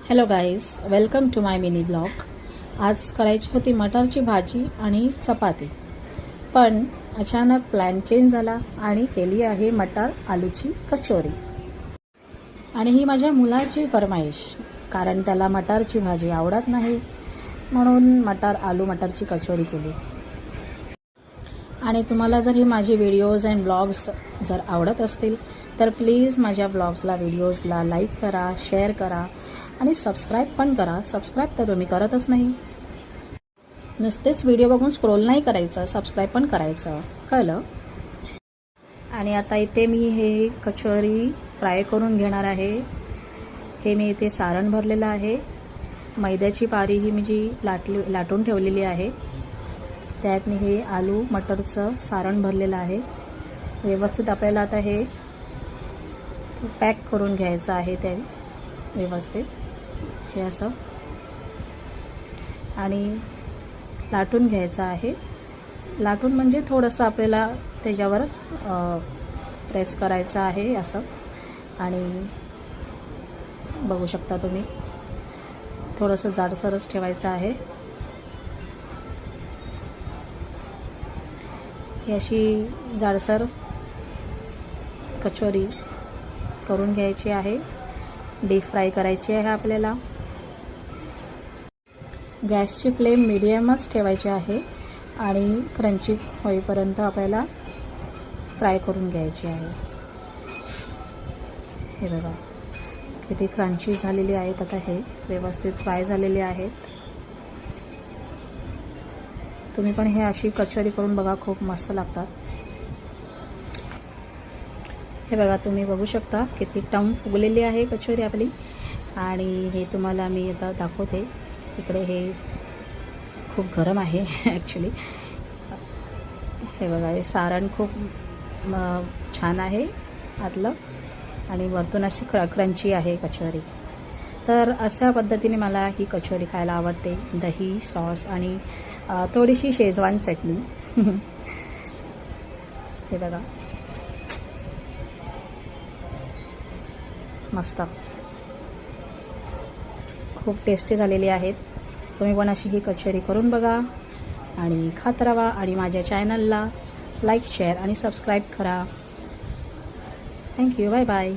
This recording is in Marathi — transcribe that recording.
Hello guys, welcome to my mini blog. आज करायची होती मटारची भाजी आणि चपाती, पण अचानक प्लॅन चेंज झाला आणि केली आहे मटार आलूची कचोरी. आणि ही माझ्या मुलाची फरमाईश, कारण त्याला मटारची भाजी आवडत नाही, म्हणून मटारची कचोरी केली. आणि तुम्हाला जर ही माझी व्हिडिओज अँड ब्लॉग्स जर आवडत असतील तर प्लीज माझ्या ब्लॉग्सला व्हिडिओजला लाईक करा, शेअर करा आणि सबस्क्राईब पण करा. सबस्क्राईब तर तुम्ही करतच नाही. नुसतेच व्हिडिओ बघून स्क्रोल नाही करायचं, सबस्क्राईब पण करायचं, कळलं? आणि आता इथे मी हे कचोरी फ्राय करून घेणार आहे. हे मी इथे सारण भरलेलं आहे. मैद्याची पारी ही मी जी लाटून ठेवलेली आहे, त्यात मी हे आलू मटरचं सारण भरलेलं आहे. व्यवस्थित आपल्याला आता हे पॅक करून घ्यायचं आहे ते व्यवस्थित, हे असं, आणि लाटून घ्यायचं आहे. लाटून म्हणजे थोडंसं आपल्याला त्याच्यावर प्रेस करायचं आहे असं. आणि बघू शकता तुम्ही, थोडंसं जाडसरच ठेवायचं आहे. ही अशी जाडसर कचोरी करून घ्यायची आहे. डीप फ्राय करायची आहे आपल्याला. गॅसची फ्लेम मीडियमच ठेवायची आहे आणि क्रंची होईपर्यंत आपल्याला फ्राय करून घ्यायची आहे. हे बघा किती क्रंची झालेली आहेत. आता हे व्यवस्थित फ्राय झालेले आहेत. तुम्ही पण हे अशी कचोरी करून बघा, खूप मस्त लागतात. हे बघा, तुम्ही बघू शकता किती टम फुगलेली आहे कचोरी आपली. आणि हे तुम्हाला मी आता दाखवते. इकडे हे खूप गरम आहे ॲक्च्युली. हे बघा, हे सारण खूप छान आहे आतलं, आणि वरतून अशी क्रंची आहे कचोरी. तर अशा पद्धतीने मला ही कचोरी खायला आवडते. दही, सॉस आणि थोडीशी शेजवान चटणी. हे बघा, मस्त, खूप टेस्टी झालेली आहेत. तुम्ही पण अशी ही कचोरी करून बघा आणि खात राहा. आणि माझ्या चॅनलला लाईक, शेअर आणि सबस्क्राईब करा. थँक्यू. Bye bye.